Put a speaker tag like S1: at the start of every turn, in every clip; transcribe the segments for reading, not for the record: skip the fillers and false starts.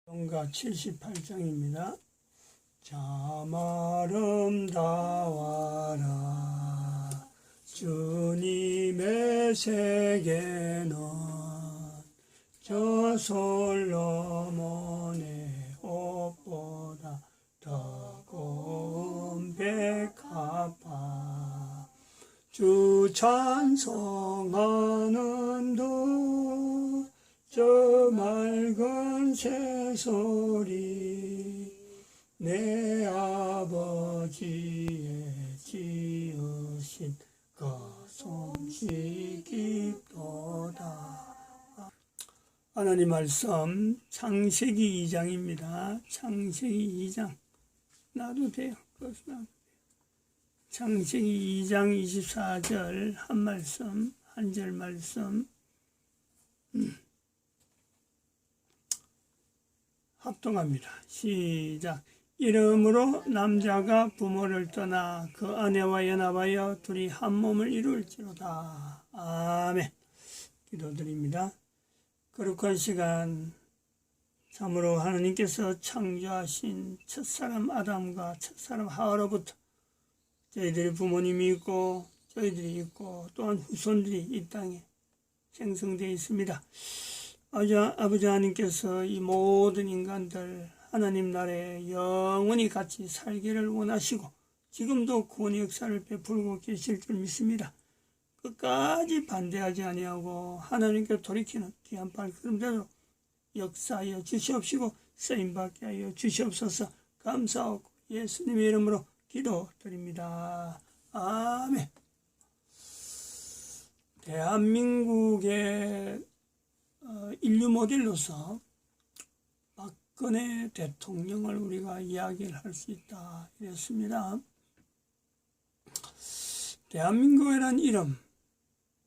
S1: 성가 78장입니다. 참 아름다워라 주님의 세계는 저 솔로몬의 옷보다 더 고운 백합화 주 찬송하는 저 맑은 새소리 내 아버지의 지으신 그 솜씨 깊도다. 하나님 말씀 창세기 2장입니다. 창세기 2장 놔도 돼요. 그것은 놔도 돼요. 창세기 2장 24절 한 말씀 한 절 말씀 합동합니다. 시작. 이러므로 남자가 부모를 떠나 그 아내와 연합하여 둘이 한 몸을 이룰지로다. 아멘. 기도드립니다. 거룩한 시간 참으로 하나님께서 창조하신 첫사람 아담과 첫사람 하와로부터 저희들의 부모님이 있고 저희들이 있고 또한 후손들이 이 땅에 생성되어 있습니다. 아버지 하나님께서 이 모든 인간들 하나님 나라에 영원히 같이 살기를 원하시고 지금도 구원의 역사를 베풀고 계실 줄 믿습니다. 끝까지 반대하지 아니하고 하나님께 돌이키는 귀한 발걸음대로 역사하여 주시옵시고 쓰임받게 하여 주시옵소서. 감사하고 예수님의 이름으로 기도드립니다. 아멘. 대한민국의 인류 모델로서 박근혜 대통령을 우리가 이야기를 할 수 있다 이랬습니다. 대한민국이라는 이름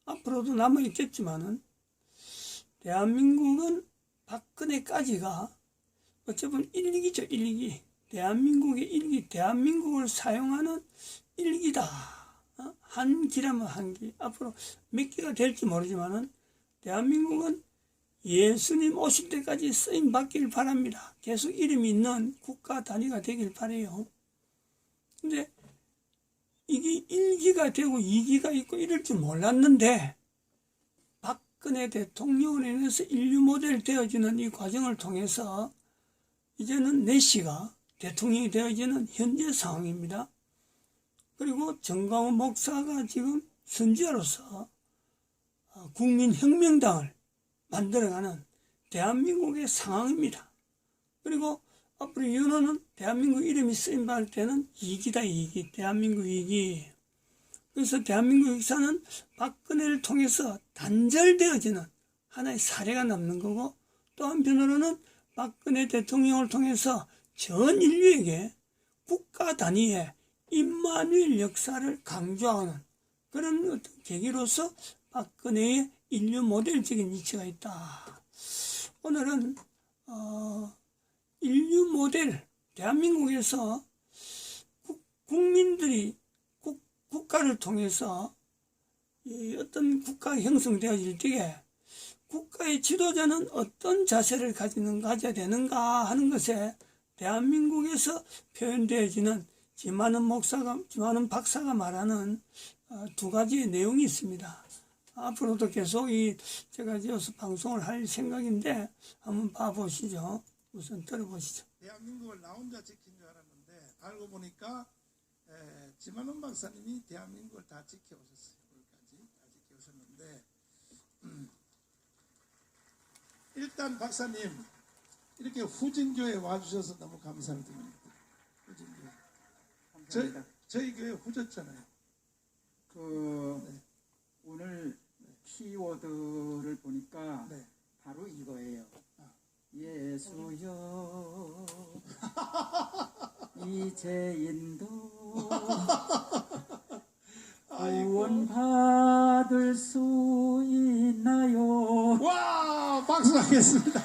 S1: 앞으로도 남아있겠지만은 대한민국은 박근혜까지가 어찌 보면 일기죠. 일기. 대한민국의 일기. 대한민국을 사용하는 일기다. 한 기라면 한 기. 앞으로 몇 기가 될지 모르지만은 대한민국은 예수님 오실 때까지 쓰임 받길 바랍니다. 계속 이름이 있는 국가 단위가 되길 바라요. 근데 이게 1기가 되고 2기가 있고 이럴 줄 몰랐는데 박근혜 대통령으로 인해서 인류 모델 되어지는 이 과정을 통해서 이제는 내시가 대통령이 되어지는 현재 상황입니다. 그리고 정광훈 목사가 지금 선지자로서 국민혁명당을 만들어가는 대한민국의 상황입니다. 그리고 앞으로 윤호는 대한민국 이름이 쓰임받을 때는 2기다. 2기. 대한민국 2기. 그래서 대한민국 역사는 박근혜를 통해서 단절되어지는 하나의 사례가 남는 거고 또 한편으로는 박근혜 대통령을 통해서 전 인류에게 국가 단위의 임마누엘 역사를 강조하는 그런 어떤 계기로서 박근혜의 인류 모델적인 이치가 있다. 오늘은 인류 모델 대한민국에서 국민들이 국가를 통해서 어떤 국가가 형성되어질 때에 국가의 지도자는 어떤 자세를 가져야 되는가 하는 것에 대한민국에서 표현되어지는 지만은 박사가 말하는 두 가지의 내용이 있습니다. 앞으로도 계속 제가 이어서 방송을 할 생각인데 한번 봐보시죠. 우선 들어보시죠.
S2: 대한민국을 나 혼자 지킨 줄 알았는데 알고 보니까 지만원 박사님이 대한민국을 다 지켜오셨어요. 오늘까지 다 지켜오셨는데 일단 박사님 이렇게 후진교에 와주셔서 너무 감사를 드립니다. 후진교. 감사합니다. 저희 교회 후졌잖아요.
S3: 네. 오늘 키워드를 보니까
S2: 네.
S3: 바로 이거예요. 예수여 이제인도 구원 받을 수 있나요?
S2: 와, 박수 하겠습니다.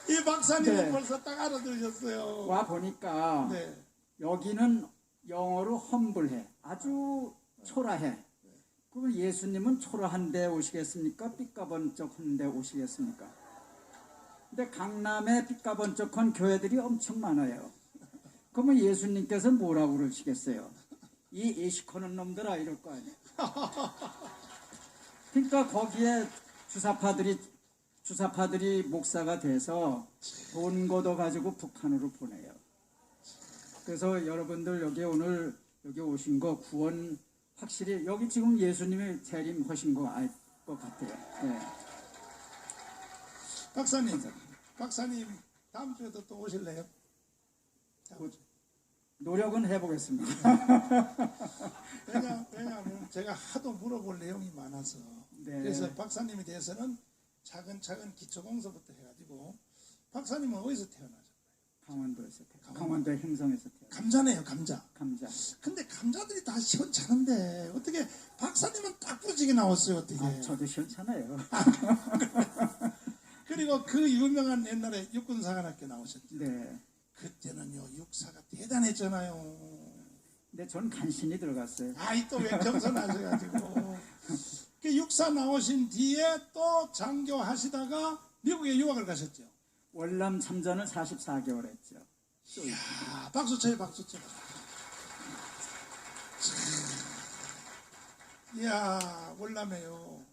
S2: 이 박사님은
S3: 네.
S2: 벌써 딱 알아들으셨어요.
S3: 와 보니까
S2: 네.
S3: 여기는 영어로 험블해, 아주 초라해. 그럼 예수님은 초라한데 오시겠습니까? 삐까번쩍한데 오시겠습니까? 근데 강남에 삐까번쩍한 교회들이 엄청 많아요. 그러면 예수님께서 뭐라고 그러시겠어요? 이 예시코는 놈들아 이럴 거 아니에요. 그러니까 거기에 주사파들이 목사가 돼서 돈 걷어가지고 북한으로 보내요. 그래서 여러분들 오늘 여기 오신 거 구원 확실히 여기 지금 예수님이 재림하신 거 알 것 같아요. 네.
S2: 박사님 다음 주에도 또 오실래요?
S3: 노력은 해보겠습니다.
S2: 왜냐하면 제가 하도 물어볼 내용이 많아서
S3: 네.
S2: 그래서 박사님에 대해서는 차근차근 기초공서부터 해가지고 박사님은 어디서 태어나셨나요?
S3: 강원도에서 강원도 행성에서 태어났어요.
S2: 감자네요, 감자.
S3: 감자.
S2: 근데 감자들이 다 시원찮은데 어떻게 박사님은 딱 부러지게 나왔어요, 어떻게?
S3: 저도 시원찮아요.
S2: 그리고 그 유명한 옛날에 육군사관학교 나오셨죠.
S3: 네.
S2: 그때는요 육사가 대단했잖아요.
S3: 근데 전 간신히 들어갔어요.
S2: 아이 또 왜 겸손하셔가지고 그 육사 나오신 뒤에 또 장교하시다가 미국에 유학을 가셨죠.
S3: 월남 참전을 44개월 했죠.
S2: 이야, 박수 쳐요, 박수 쳐. 이야, 월남에요.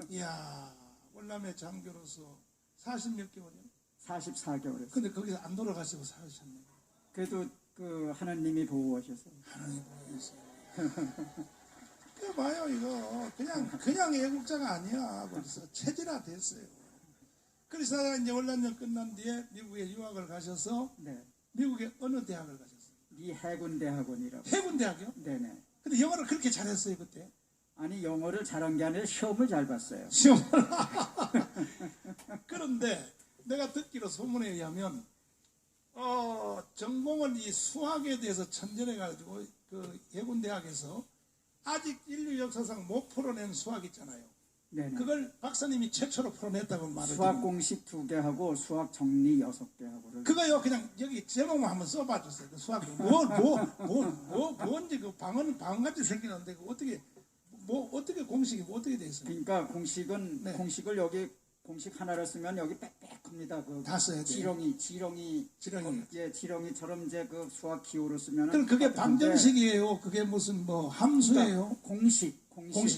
S2: 이야, 월남의 장교로서 40몇 개월이요?
S3: 44개월 했어요.
S2: 근데 거기서 안 돌아가시고 살으셨네요.
S3: 그래도 그 하나님이 보호하셔서.
S2: 하나님 보호해주세요. 그 봐요, 이거. 그냥 애국자가 아니야. 벌써 체질화 됐어요. 그래서 이제 월남전 끝난 뒤에 미국에 유학을 가셔서
S3: 네.
S2: 미국의 어느 대학을 가셨어요?
S3: 미 해군대학원이라고.
S2: 해군대학이요?
S3: 네네.
S2: 근데 영어를 그렇게 잘했어요, 그때?
S3: 아니 영어를 잘한 게 아니라 시험을 잘 봤어요.
S2: 시험을. 그런데 내가 듣기로 소문에 의하면 전공을 이 수학에 대해서 천전해가지고 그 해군대학에서 아직 인류 역사상 못 풀어낸 수학 있잖아요.
S3: 네네.
S2: 그걸 박사님이 최초로 풀어냈다고 말을
S3: 수학
S2: 드립니다.
S3: 공식 2개 하고 수학 정리 6개 하고를.
S2: 그거요 그냥 여기 제목만 한번 써봐 주세요. 그 수학 뭔지 그 방언같이 생기는데 그 어떻게 공식이 어떻게 돼 있어요?
S3: 그러니까 공식은
S2: 네.
S3: 공식을 여기 공식 하나를 쓰면 여기 빽빽합니다. 그
S2: 다 써야 돼요.
S3: 지렁이.
S2: 지렁이.
S3: 지렁이처럼 이제 그 수학 기호로 쓰면은.
S2: 그럼 그게
S3: 똑같은데
S2: 방정식이에요? 그게 무슨 뭐 함수예요?
S3: 그러니까 공식.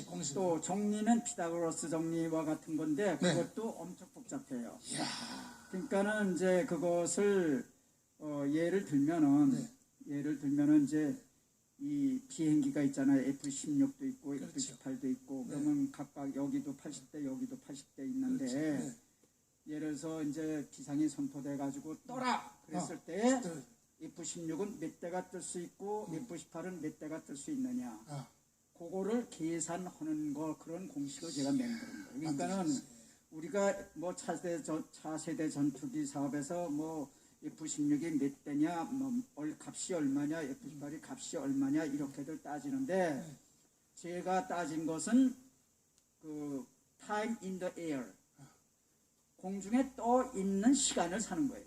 S2: 공식.
S3: 또 정리는 피타고라스 정리와 같은 건데
S2: 네.
S3: 그것도 엄청 복잡해요.
S2: 이야.
S3: 그러니까는 이제 그것을 예를 들면은 이제 이 비행기가 있잖아요. F-16도 있고
S2: 그렇죠.
S3: F-18도 있고
S2: 네.
S3: 그러면 각각 여기도 80대 여기도 80대 있는데
S2: 그렇죠. 네.
S3: 예를 들어서 이제 비상이 선포돼 가지고 떠라 그랬을 때
S2: 네.
S3: F-16은 몇 대가 뜰 수 있고 F-18은 몇 대가 뜰 수 있느냐.
S2: 아,
S3: 그거를 계산하는 거 그런 공식을 제가 만드는 거예요. 그러니까는
S2: 만드셨어요.
S3: 우리가 뭐 차세대 전투기 사업에서 뭐 F-16이 몇 대냐, 뭐 값이 얼마냐, F-18이 값이 얼마냐 이렇게들 따지는데 제가 따진 것은 그 time in the air 공중에 떠 있는 시간을 사는 거예요.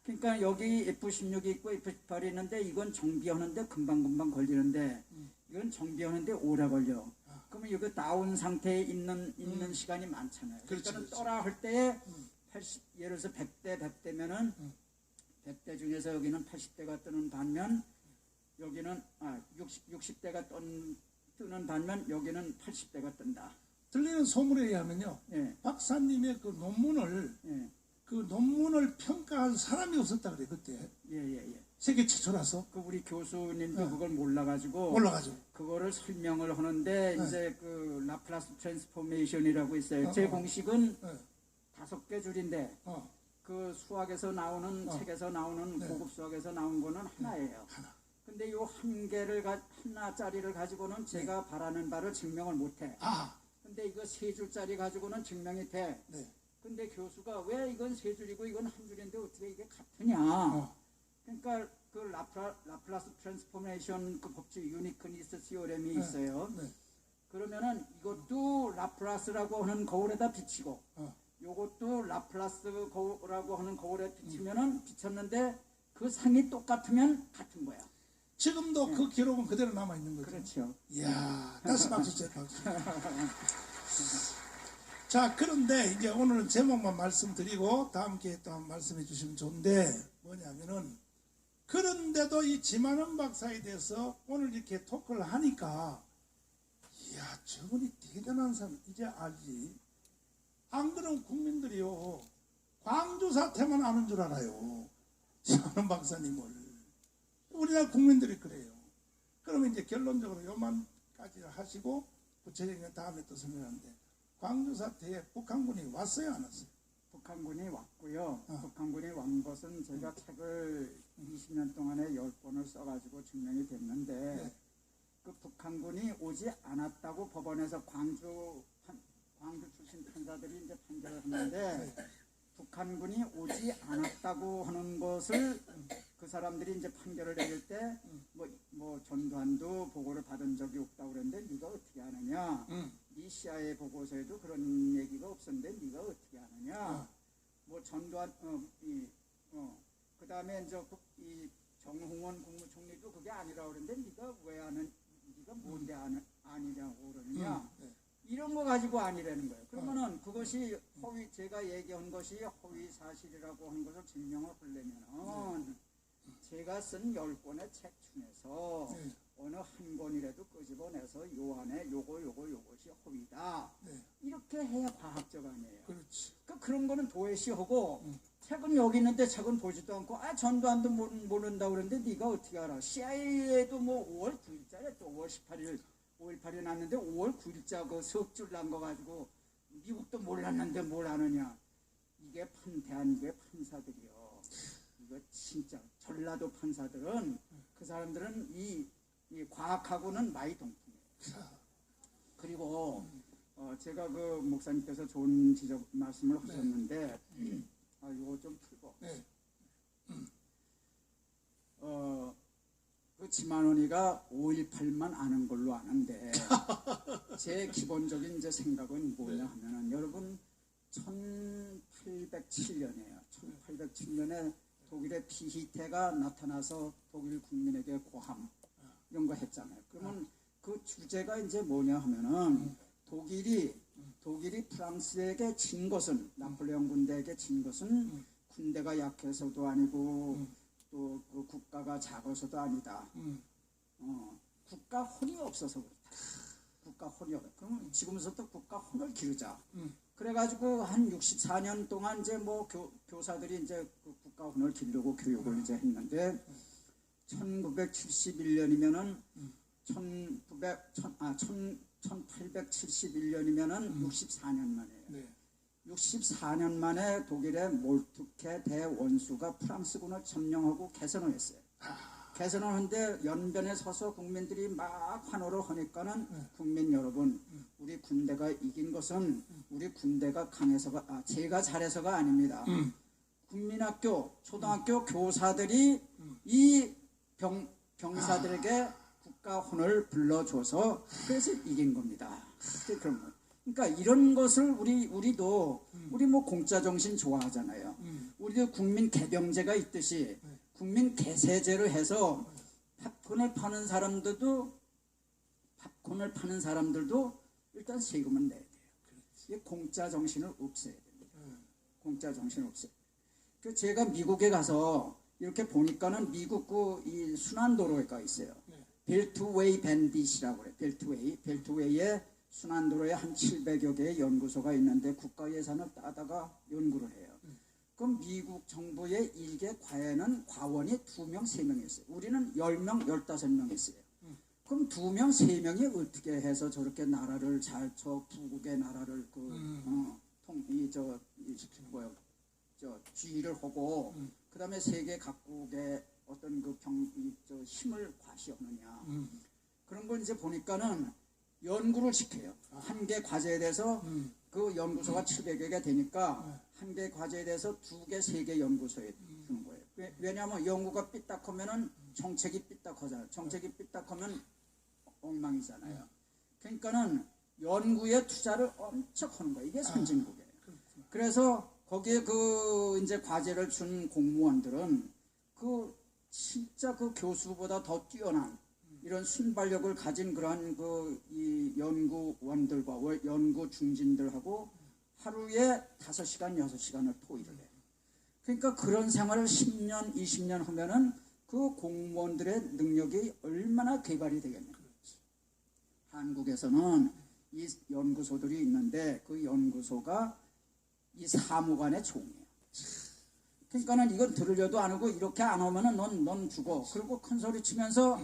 S3: 그러니까 여기 F-16이 있고 F-18이 있는데 이건 정비하는데 금방금방 걸리는데 이건 정비하는데 오래 걸려. 그러면 여기 다운 상태에 있는 시간이 많잖아요.
S2: 그렇죠,
S3: 그러니까
S2: 그렇죠.
S3: 떠라 할 때에 80, 예를 들어서 100대면은 100대 중에서 여기는 80대가 뜨는 반면 여기는 60대가 뜨는 반면 여기는 80대가 뜬다.
S2: 들리는 소문에 의하면요.
S3: 예.
S2: 박사님의 그 논문을 평가할 사람이 없었다 그래 그때.
S3: 예.
S2: 세계 최초라서
S3: 그 우리 교수님도 그걸 몰라가지고
S2: 올라가지고.
S3: 그거를 설명을 하는데
S2: 네.
S3: 이제 그 라플라스 트랜스포메이션이라고 있어요. 제 공식은
S2: 네.
S3: 5개 줄인데
S2: 어,
S3: 그 수학에서 나오는 책에서 나오는
S2: 네.
S3: 고급 수학에서 나온 거는 하나예요.
S2: 하나.
S3: 근데 요 하나짜리를 가지고는 제가 바라는 바를 증명을 못해.
S2: 아,
S3: 근데 이거 3줄짜리 가지고는 증명이 돼.
S2: 네.
S3: 근데 교수가 왜 이건 3줄이고 이건 한 줄인데 어떻게 이게 같으냐. 그러니까 그 라플라스 트랜스포메이션 그 법칙 유니크니스 시오렘이 있어요.
S2: 네.
S3: 그러면은 이것도 라플라스라고 하는 거울에다 비치고 요것도 라플라스라고 하는 거울에 비치면은 비쳤는데 그 상이 똑같으면 같은 거야.
S2: 지금도 그 기록은 그대로 남아 있는 거죠.
S3: 그렇죠.
S2: 이야, 다시 박수 쳐 박수. 자, 그런데 이제 오늘은 제목만 말씀드리고 다음 기회에 또 한번 말씀해 주시면 좋은데 뭐냐면은 그런데도 이 지만원 박사에 대해서 오늘 이렇게 토크를 하니까 이야 저분이 대단한 사람 이제 알지. 안 그러면 국민들이요 광주 사태만 아는 줄 알아요. 지만원 박사님을. 우리나라 국민들이 그래요. 그러면 이제 결론적으로 요만까지 하시고 구체적인 건 다음에 또 설명하는데 광주 사태에 북한군이 왔어요 안 왔어요?
S3: 북한군이 왔고요. 북한군이 완 것은 제가 책을 20년 동안에 10권을 써가지고 증명이 됐는데
S2: 네.
S3: 그 북한군이 오지 않았다고 법원에서 광주 출신 판사들이 이제 판결을 했는데 북한군이 오지 않았다고 하는 것을 그 사람들이 이제 판결을 내릴 때 뭐 전두환도 보고를 받은 적이 없다고 그랬는데 네가 어떻게 아느냐? 네 CIA 보고서에도 그런 얘기가 없었는데 네가 어떻게 아느냐? 뭐 전두환 그 다음에 이제 이 정홍원 국무총리도 그게 아니라고 그랬는데 네가 왜 아는? 네가 뭔데 아니냐고 그러느냐? 이런 거 가지고 아니라는 거예요. 그러면은 그것이 허위, 제가 얘기한 것이 허위 사실이라고 하는 것을 증명을 하려면은 제가 쓴 10권의 책 중에서 어느 한 권이라도 끄집어내서 요 안에 요것이 허위다. 이렇게 해야 과학적 아니에요.
S2: 그렇지.
S3: 그런 거는 도외시하고 책은 여기 있는데 책은 보지도 않고 전두환도 모른다고 그러는데 네가 어떻게 알아? CIA도 뭐 5월 9일자래 또 5월 18일 5.18이 났는데 5월 9일자 그 석줄 난 거 가지고 미국도 몰랐는데 뭘 아느냐. 이게 대한민국의 판사들이요. 이거 진짜 전라도 판사들은 그 사람들은 이 과학하고는 많이 동통해요. 그리고 제가 그 목사님께서 좋은 지적 말씀을 하셨는데 이거 좀 풀고 그 지만원이가 5.18만 아는 걸로 아는데 제 기본적인 이제 생각은 뭐냐 하면은 여러분 1807년이에요. 1807년에 독일의 피히테가 나타나서 독일 국민에게 고함 이런 거 했잖아요. 그러면 그 주제가 이제 뭐냐 하면은 독일이 프랑스에게 진 것은 나폴레옹 군대에게 진 것은 군대가 약해서도 아니고 또 그 국가가 작아서도 아니다. 국가 혼이 없어서 그렇다. 국가 혼이 없다. 그럼 지금부터 국가 혼을 기르자. 그래가지고 한 64년 동안 이제 뭐 교사들이 이제 그 국가 혼을 기르고 교육을 이제 했는데 1971년이면은 1871년이면은 64년 만이에요. 64년 만에 독일의 몰트케 대원수가 프랑스군을 점령하고 개선을 했어요. 개선을 하는데 연변에 서서 국민들이 막 환호를 하니까는 국민 여러분, 우리 군대가 이긴 것은 우리 군대가 강해서가 제가 잘해서가 아닙니다. 국민학교, 초등학교 교사들이 이 병사들에게 국가혼을 불러줘서 그래서 이긴 겁니다. 그런 거. 그러니까 이런 것을 우리도 우리 뭐 공짜 정신 좋아하잖아요. 우리도 국민 개병제가 있듯이 국민 개세제를 해서 팝콘을 파는 사람들도 일단 세금은 내야 돼요. 이 공짜 정신을 없애야 됩니다. 공짜 정신을 없애야 돼요. 그 제가 미국에 가서 이렇게 보니까는 미국 이 순환도로가 있어요. 벨트웨이 밴딧이라고 그래요. 벨트웨이에 순환도로에 한 700여 개의 연구소가 있는데 국가 예산을 따다가 연구를 해요. 그럼 미국 정부의 일개 과원이 2명, 3명 있어요. 우리는 10명, 15명 있어요. 그럼 2명, 3명이 어떻게 해서 저렇게 나라를 부국의 나라를 지휘를 하고 그 다음에 세계 각국의 어떤 힘을 과시하느냐. 그런 걸 이제 보니까는 연구를 시켜요. 한 개 과제에 대해서 그 연구소가 700여 개 되니까 한 개 과제에 대해서 2개, 3개 연구소에 주는 거예요. 왜냐하면 연구가 삐딱하면은 정책이 삐딱하잖아요. 정책이 삐딱하면 엉망이잖아요. 그러니까는 연구에 투자를 엄청 하는 거예요. 이게 선진국이에요. 그래서 거기에 이제 과제를 준 공무원들은 진짜 교수보다 더 뛰어난 이런 순발력을 가진 그러한 이 연구원들과 연구 중진들하고 하루에 5시간, 6시간을 토의를 해요. 그러니까 그런 생활을 10년, 20년 하면은 그 공무원들의 능력이 얼마나 개발이 되겠냐. 한국에서는 이 연구소들이 있는데 그 연구소가 이 사무관의 종이에요. 그러니까는 이건 들으려도 안 하고 이렇게 안 오면은 넌 죽어. 그리고 큰 소리 치면서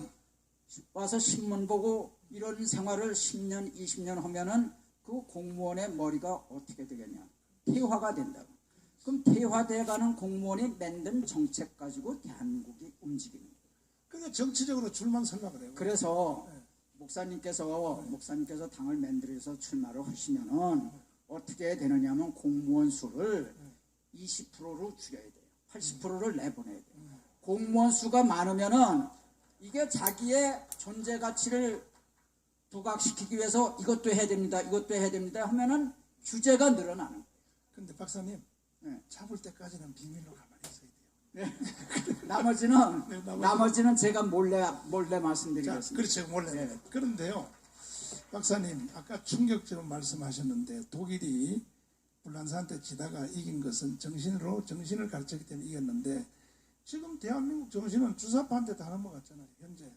S3: 와서 신문 보고 이런 생활을 10년, 20년 하면은 그 공무원의 머리가 어떻게 되겠냐. 퇴화가 된다고. 그럼 퇴화돼가는 공무원이 만든 정책 가지고 대한민국이 움직입니다.
S2: 그러니까 정치적으로 줄만 서려 그래요.
S3: 그래서 목사님께서 당을 만들어서 출마를 하시면은 어떻게 되느냐면 공무원 수를 20%로 줄여야 돼요. 80%를 내보내야 돼요. 공무원 수가 많으면은 이게 자기의 존재 가치를 부각시키기 위해서 이것도 해야 됩니다. 이것도 해야 됩니다. 하면은 규제가 늘어나는 거예요.
S2: 근데 박사님,
S3: 네.
S2: 잡을 때까지는 비밀로 가만히 있어야 돼요.
S3: 네. 나머지는 제가 몰래
S2: 자,
S3: 말씀드리겠습니다.
S2: 그렇죠. 몰래.
S3: 네.
S2: 그런데요, 박사님, 아까 충격적으로 말씀하셨는데 독일이 불란사한테 지다가 이긴 것은 정신을 가르쳤기 때문에 이겼는데 지금 대한민국 정신은 주사파한테 다 넘어갔잖아요. 현재.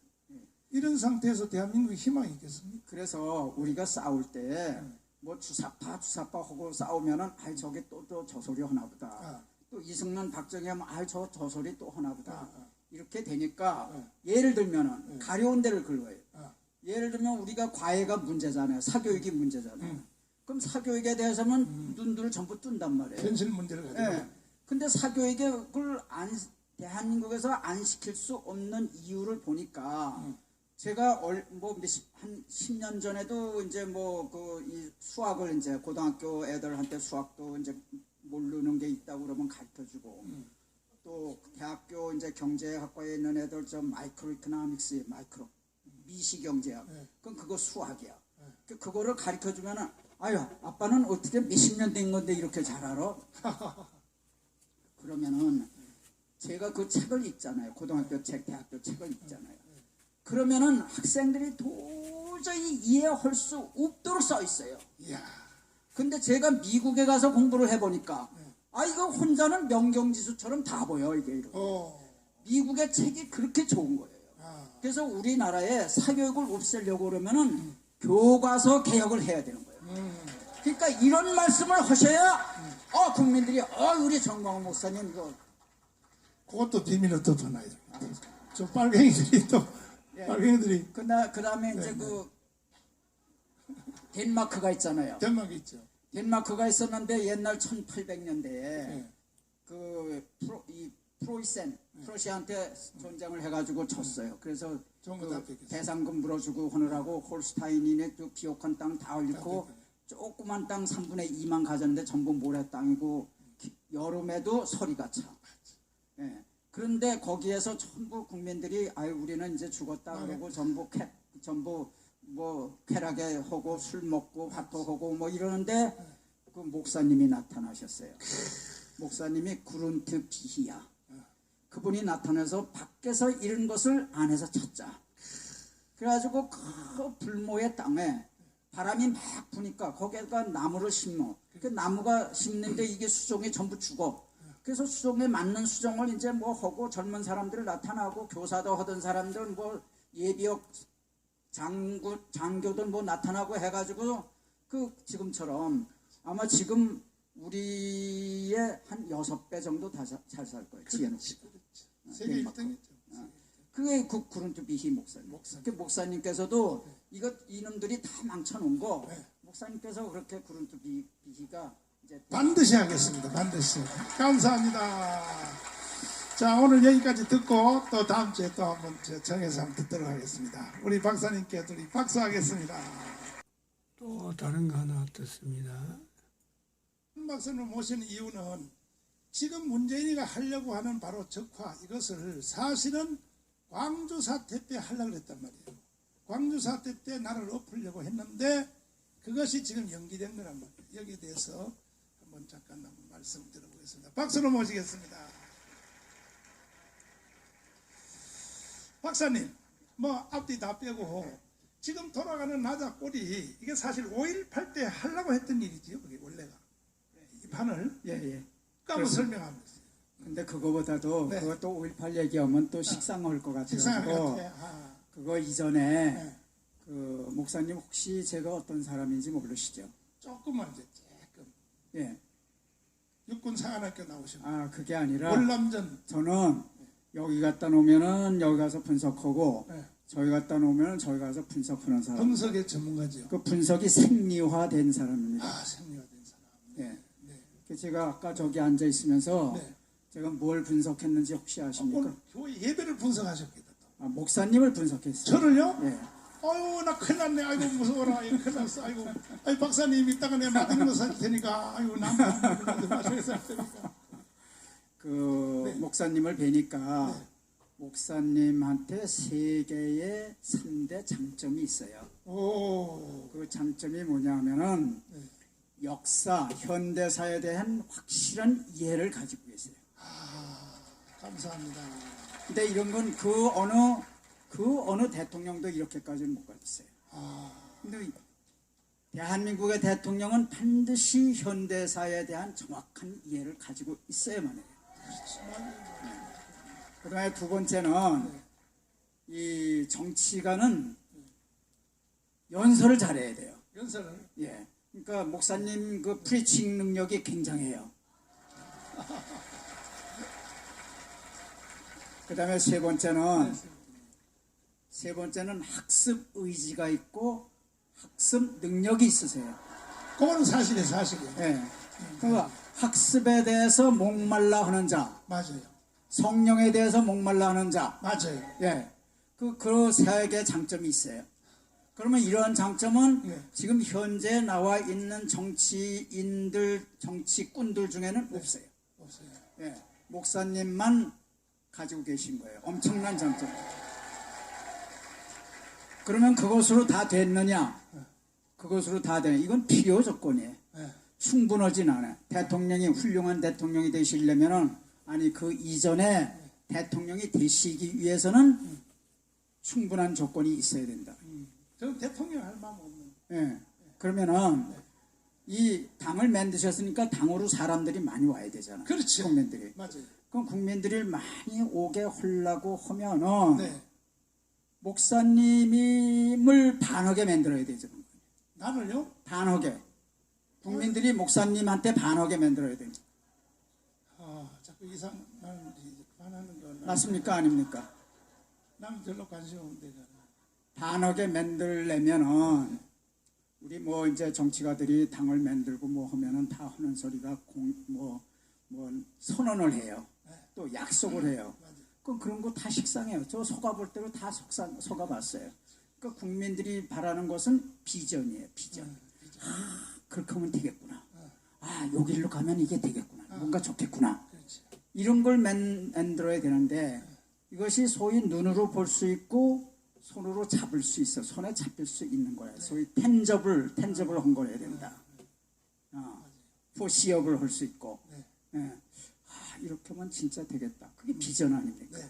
S2: 이런 상태에서 대한민국이 희망이 있겠습니까?
S3: 그래서 우리가 싸울 때 뭐 주사파 하고 싸우면은 저게 또 저 소리 하나 보다. 또 이승만 박정희 하면 저 소리 또 하나 보다. 이렇게 되니까 예를 들면은 가려운 데를 긁어요. 예를 들면 우리가 과외가 문제잖아요. 사교육이 문제잖아요. 그럼 사교육에 대해서는 눈들을 전부 뜬단 말이에요.
S2: 현실 문제를 가지고.
S3: 네. 근데 사교육을 대한민국에서 안 시킬 수 없는 이유를 보니까 제가 한 10년 전에도 이제 이 수학을 이제 고등학교 애들한테 수학도 이제 모르는 게 있다고 그러면 가르쳐 주고 또 대학교 이제 경제학과에 있는 애들 마이크로 이코노믹스 미시 경제학 그럼 그거 수학이야. 그거를 가르쳐 주면은 아유 아빠는 어떻게 몇십 년 된 건데 이렇게 잘 알아? 그러면은 제가 그 책을 읽잖아요. 고등학교 책, 대학교 책을 읽잖아요. 그러면은 학생들이 도저히 이해할 수 없도록 써 있어요.
S2: 이야.
S3: 근데 제가 미국에 가서 공부를 해보니까 이거 혼자는 명경지수처럼 다 보여 이게 이렇게. 미국의 책이 그렇게 좋은 거예요. 그래서 우리나라에 사교육을 없애려고 그러면은 교과서 개혁을 해야 되는 거예요. 그러니까 이런 말씀을 하셔야 국민들이 우리 정광훈 목사님 이거
S2: 그것도 비밀로 덮어놔야 됩니다. 저 빨갱이들이 빨갱이들이
S3: 그다음에 이제 덴마크가 있잖아요.
S2: 덴마크 있죠.
S3: 덴마크가 있었는데 옛날 1800년대에 이 프로시아한테 전쟁을 해가지고 졌어요. 그래서 배상금 물어주고 하느라고 홀스타인이네 비옥한 땅 다 얽고 조그만 땅 3분의 2만 가졌는데 전부 모래 땅이고 여름에도 서리가 차. 예. 그런데 거기에서 전부 국민들이 우리는 이제 죽었다 그러고 전부 쾌락에 하고 술 먹고 화토하고 이러는데 그 목사님이 나타나셨어요. 목사님이 구룬트 비히야. 그분이 나타나서 밖에서 이런 것을 안에서 찾자. 그래가지고 그 불모의 땅에 바람이 막 부니까 거기에다가 나무를 심어. 그 나무가 심는데 이게 수종이 전부 죽어. 그래서 수종에 맞는 수종을 이제 하고 젊은 사람들 나타나고 교사도 하던 사람들 예비역 장교들 나타나고 해가지고 지금처럼 아마 지금 우리의 한 6배 정도 다 잘 살 거예요. 지혜는.
S2: 세계 1등이죠.
S3: 그게 구룬트 비히 목사님. 그 목사님께서도 이놈들이 다 망쳐놓은 거 목사님께서 그렇게 구룬트 비히가 이제
S2: 반드시 하겠습니다. 반드시. 감사합니다. 자, 오늘 여기까지 듣고 또 다음 주에 또 한번 정해서 한번 듣도록 하겠습니다. 우리 박사님께 둘이 박수하겠습니다.
S1: 또 다른 거 하나 듣습니다.
S2: 한 박사님을 모시는 이유는 지금 문재인이가 하려고 하는 바로 적화 이것을 사실은 광주 사태 때 하려고 했단 말이에요. 광주 사태 때 나를 엎으려고 했는데 그것이 지금 연기된 거란 말이에요. 여기에 대해서 잠깐 한번 말씀 드려보겠습니다. 박수로 모시겠습니다. 박사님, 앞뒤 다 빼고 지금 돌아가는 나자 꼴이 이게 사실 5.18 때 하려고 했던 일이지요. 그게 원래가 판을
S3: 예, 예.
S2: 까고
S3: 그래서-
S2: 설명합니다.
S3: 근데 그거보다도
S2: 네.
S3: 그것도 5.18 얘기하면 또 식상할 것
S2: 식상할 것
S3: 같아서
S2: 같아. 아,
S3: 그거 이전에
S2: 네.
S3: 그 목사님 혹시 제가 어떤 사람인지 모르시죠?
S2: 조금만 이제 조금
S3: 예.
S2: 육군 사관학교 나오신
S3: 아 그게 아니라
S2: 월남전
S3: 저는 여기 갖다 놓으면은 여기 가서 분석하고
S2: 네.
S3: 저기 갖다 놓으면 저기 가서 분석하는 사람.
S2: 분석의 전문가죠.
S3: 그 분석이 생리화된 사람입니다.
S2: 아, 생리화된 사람.
S3: 예.
S2: 네.
S3: 그 제가 아까 저기 앉아 있으면서
S2: 네.
S3: 제가 뭘 분석했는지 혹시 아십니까?
S2: 오늘 교회 예배를 분석하셨겠다. 또.
S3: 아, 목사님을 분석했어요.
S2: 저를요?
S3: 예.
S2: 아유, 나 큰일 났네. 아이고, 무서워라. 이거 큰일 났어. 아이고, 아이 박사님 이따가 내가 맛있는 거 사줄 테니까. 아이고, 난 맛있는 거 사줄 테니까.
S3: 그
S2: 네.
S3: 목사님을 뵈니까
S2: 네.
S3: 목사님한테 세 개의 3대 장점이 있어요.
S2: 오,
S3: 그 장점이 뭐냐면은
S2: 네.
S3: 역사, 현대사에 대한 확실한 이해를 가지고 계세요.
S2: 아, 감사합니다.
S3: 근데 이런 건 그 어느 대통령도 이렇게까지는 못 가졌어요.
S2: 아,
S3: 근데 대한민국의 대통령은 반드시 현대사에 대한 정확한 이해를 가지고 있어야만 해요.
S2: 그렇지만,
S3: 그 다음에 두 번째는 이 정치가는 연설을 잘해야 돼요.
S2: 연설을.
S3: 예. 그러니까 목사님 그 프리칭 능력이 굉장해요. 그 다음에 세 번째는 학습 의지가 있고 학습 능력이 있으세요.
S2: 그거는 사실이에요, 사실이에요.
S3: 예. 그러니까 학습에 대해서 목말라 하는 자,
S2: 맞아요.
S3: 성령에 대해서 목말라 하는 자,
S2: 맞아요.
S3: 예. 그 세 개의 장점이 있어요. 그러면 이러한 장점은
S2: 예.
S3: 지금 현재 나와 있는 정치인들, 정치꾼들 중에는 없어요.
S2: 없어요.
S3: 예. 목사님만 가지고 계신 거예요. 엄청난 장점. 그러면 그것으로 다 됐느냐? 그것으로 다 되냐? 이건 필요 조건이에요.
S2: 예.
S3: 충분하진 않아요. 대통령이 훌륭한 대통령이 되시려면은 아니 그 이전에 대통령이 되시기 위해서는 충분한 조건이 있어야 된다.
S2: 저는 대통령 할 마음 없는.
S3: 예. 그러면은 이 당을 만드셨으니까 당으로 사람들이 많이 와야 되잖아.
S2: 그렇죠.
S3: 국민들이.
S2: 맞아요.
S3: 그럼 국민들이 많이 오게 하려고 하면은
S2: 네.
S3: 목사님을 반하게 만들어야 되죠.
S2: 나를요?
S3: 반하게. 국민들이 목사님한테 반하게 만들어야 됩니다.
S2: 아, 자꾸 나는 이제 반하는 거.
S3: 맞습니까? 아닙니까?
S2: 나는 별로 관심 없는데, 저는.
S3: 반하게 만들려면은 우리 뭐 이제 정치가들이 당을 만들고 뭐 하면은 다 하는 소리가 뭐 선언을 해요. 또 약속을 해요. 그럼 그런 거 다 식상해요. 저 속아볼 대로 다 속아봤어요. 그러니까 국민들이 바라는 것은 비전이에요. 비전. 아, 그렇게 하면 되겠구나. 아, 여기로 가면 이게 되겠구나. 뭔가 좋겠구나.
S2: 그렇지.
S3: 이런 걸 만들어야 되는데 이것이 소위 눈으로 볼 수 있고 손으로 잡을 수 있어. 손에 잡힐 수 있는 거야. 소위 텐저블 한 거래야 된다. 포시업을 할 수 있고. 예. 아, 이렇게 하면 진짜 되겠다. 그게 비전 아닙니까?
S2: 네.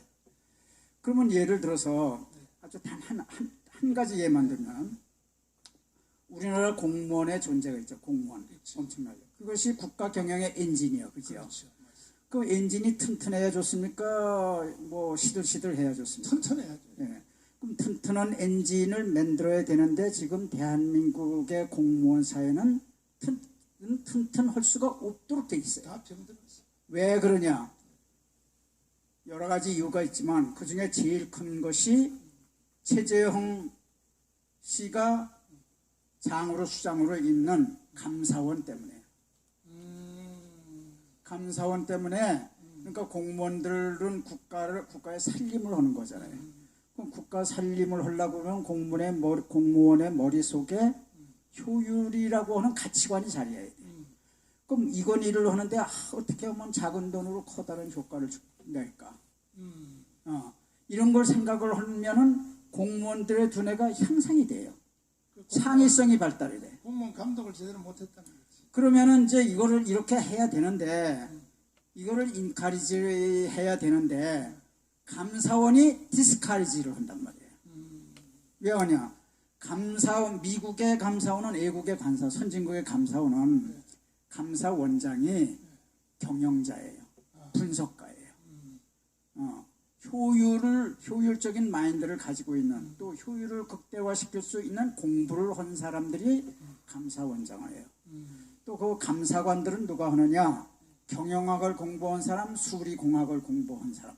S3: 그러면 예를 들어서 아주 단 한 가지 예만 들면 우리나라 공무원의 존재가 있죠. 공무원. 엄청나게. 그것이 국가 경영의 엔진이에요. 그죠?
S2: 그렇죠.
S3: 그 엔진이 튼튼해야 좋습니까? 뭐 시들시들해야 좋습니까?
S2: 튼튼해야죠.
S3: 예. 그럼 튼튼한 엔진을 만들어야 되는데 지금 대한민국의 공무원 사회는 튼튼할 수가 없도록 돼 있어요.
S2: 다 병들었어.
S3: 왜 그러냐? 여러 가지 이유가 있지만 그 중에 제일 큰 것이 최재형 씨가 장으로 수장으로 있는 감사원 때문에. 감사원 때문에 그러니까 공무원들은 국가의 살림을 하는 거잖아요. 그럼 국가 살림을 하려고 하면 공무원의 머릿속에 효율이라고 하는 가치관이 자리해야 돼. 그럼 이건 일을 하는데 어떻게 하면 작은 돈으로 커다란 효과를 낼까? 이런 걸 생각을 하면은 공무원들의 두뇌가 향상이 돼요. 창의성이 발달이 돼.
S2: 공무원 감독을 제대로 못했다는 거지.
S3: 그러면은 이제 이거를 이렇게 해야 되는데 이거를 인카리지 해야 되는데 감사원이 디스카리지를 한단 말이에요. 왜 하냐? 미국의 감사원은 애국의 감사, 선진국의 감사원은 감사원장이 경영자예요. 분석가예요. 효율적인 마인드를 가지고 있는, 또 효율을 극대화시킬 수 있는 공부를 한 사람들이 감사원장이에요. 또 그 감사관들은 누가 하느냐? 경영학을 공부한 사람, 수리공학을 공부한 사람,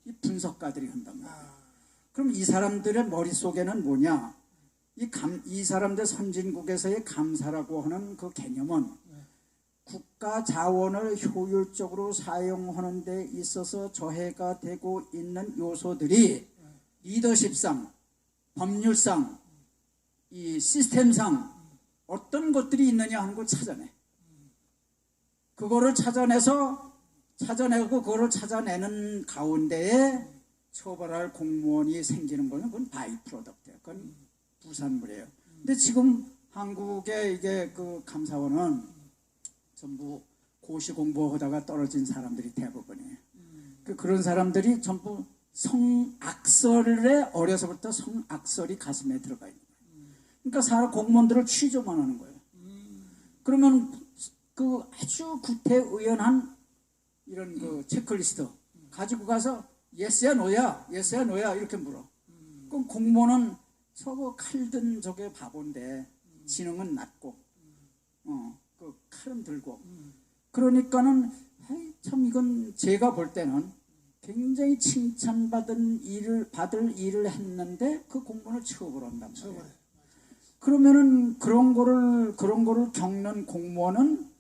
S3: 이 분석가들이 한단 말이에요. 그럼 이 사람들의 머릿속에는 뭐냐? 이 사람들 선진국에서의 감사라고 하는 그 개념은 국가 자원을 효율적으로 사용하는 데 있어서 저해가 되고 있는 요소들이 리더십상, 법률상, 이 시스템상 어떤 것들이 있느냐 하는 걸 찾아내. 그거를 찾아내고 그거를 찾아내는 가운데에 처벌할 공무원이 생기는 거는 그건 바이 프로덕트예요. 그건 부산물이에요. 근데 지금 한국의 이게 그 감사원은 전부 고시 공부하다가 떨어진 사람들이 대부분이에요. 그런 사람들이 전부 성악설에 어려서부터 성악설이 가슴에 들어가 있는 거예요. 그러니까 사람 공무원들을 취조만 하는 거예요. 그러면 그 아주 구태의연한 이런 그 체크리스트 가지고 가서 예스야 노야, 예스야 노야 이렇게 물어. 그럼 공무원은 저거 칼든 저게 바본데 지능은 낮고, 그 칼은 들고. 그러니까는 참 이건 제가 볼 때는 굉장히 칭찬받을 일을 했는데 그 공무원을 취업을 한단 말이에요. 그러면은 그런 거를 겪는 공무원은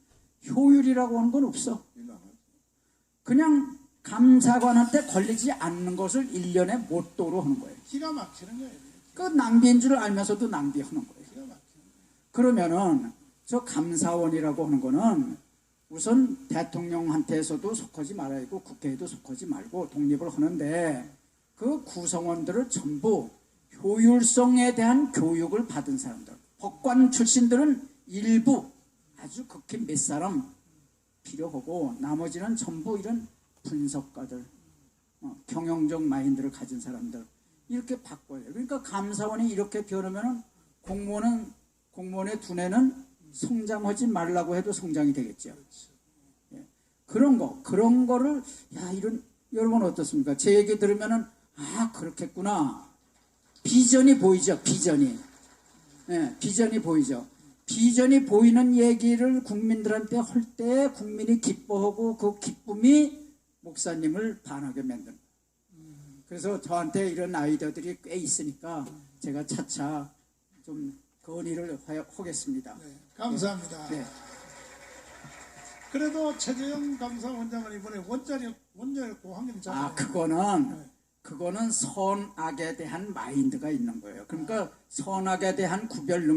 S3: 효율이라고 하는 건 없어. 그냥 감사관한테 걸리지 않는 것을 1년에 모토로 하는 거예요.
S2: 기가 막히는 거예요.
S3: 그 낭비인 줄 알면서도 낭비하는 거예요.
S2: 기가 막히는
S3: 그러면은 저 감사원이라고 하는 거는 우선 대통령한테서도 속하지 말아야 하고 국회에도 속하지 말고 독립을 하는데 그 구성원들을 전부 효율성에 대한 교육을 받은 사람들, 법관 출신들은 일부 아주 극히 몇 사람 필요하고 나머지는 전부 이런 분석가들, 경영적 마인드를 가진 사람들 이렇게 바꿔야 돼요. 그러니까 감사원이 이렇게 변하면 공무원의 두뇌는 성장하지 말라고 해도 성장이 되겠죠. 예. 그런 거를 여러분 어떻습니까? 제 얘기 들으면은 그렇겠구나. 비전이 보이죠. 비전이 보이죠. 비전이 보이는 얘기를 국민들한테 할 때 국민이 기뻐하고 그 기쁨이 목사님을 반하게 만드는. 그래서 저한테 이런 아이디어들이 꽤 있으니까 제가 차차 좀 건의를 하겠습니다.
S2: 네, 감사합니다.
S3: 네.
S2: 그래도 최재형 감사원장은 이번에 원자력 고학년 잡아요.
S3: 그거는 선악에 대한 마인드가 있는 거예요. 그러니까 선악에 대한 구별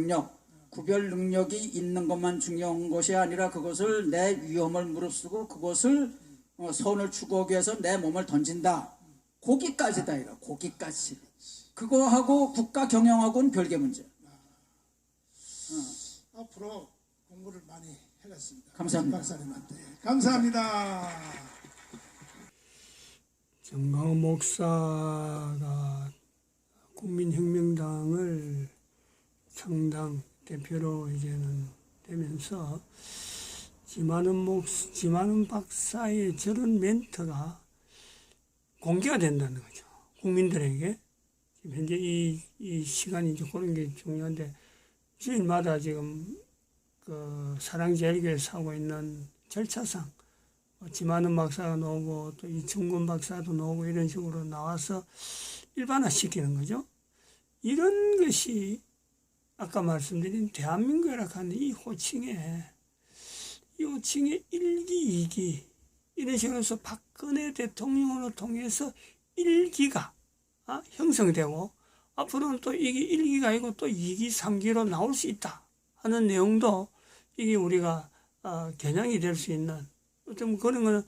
S3: 능력이 있는 것만 중요한 것이 아니라 그것을 내 위험을 무릅쓰고 그것을 선을 추구하기 위해서 내 몸을 던진다. 거기까지다 이거. 거기까지. 그거하고 국가 경영하고는 별개 문제.
S2: 앞으로 공부를 많이 해갔습니다.
S3: 감사합니다.
S2: 박사님한테 감사합니다.
S1: 정광훈 목사가 국민혁명당을 창당 대표로 이제는 되면서 지만은 박사의 저런 멘트가 공개가 된다는 거죠. 국민들에게. 지금 현재 이 시간이 이제 그런 게 중요한데, 주일마다 지금 그 사랑제일교에서 하고 있는 절차상 지만은 박사가 나오고 또 이충근 박사도 나오고 이런 식으로 나와서 일반화시키는 거죠. 이런 것이 아까 말씀드린 대한민국이라 하는 이 호칭에 1기, 2기 이런 식으로 해서 박근혜 대통령으로 통해서 1기가 형성되고 앞으로는 또 이게 1기가 아니고 또 2기, 3기로 나올 수 있다 하는 내용도 이게 우리가 겨냥이 될 수 있는 좀 그런 거는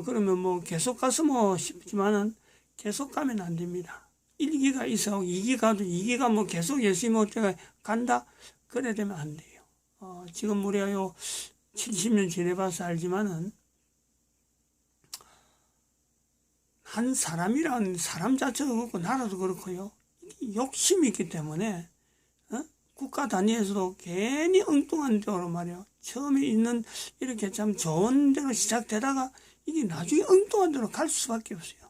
S1: 그러면 뭐 계속 가서 뭐 싶지만은 계속 가면 안 됩니다. 1기가 있어 2기가 2기가 뭐 계속 열심히 못해가 간다 그래 되면 안 돼요. 지금 우리가 70년 지내봐서 알지만은 한 사람이란 사람 자체도 그렇고 나라도 그렇고요. 욕심이 있기 때문에 국가 단위에서도 괜히 엉뚱한 쪽으로 말이야 처음에 있는 이렇게 참 좋은 데로 시작되다가 이게 나중에 엉뚱한 데로 갈 수밖에 없어요.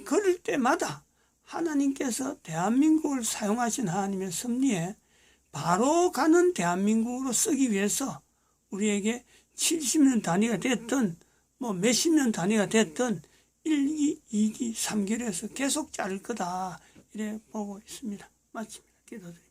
S1: 그럴 때마다 하나님께서 대한민국을 사용하신 하나님의 섭리에 바로 가는 대한민국으로 쓰기 위해서 우리에게 70년 단위가 됐든 뭐 몇십 년 단위가 됐든 1기, 2기, 3기로 해서 계속 자를 거다 이래 보고 있습니다. 마칩니다. 기도드립니다.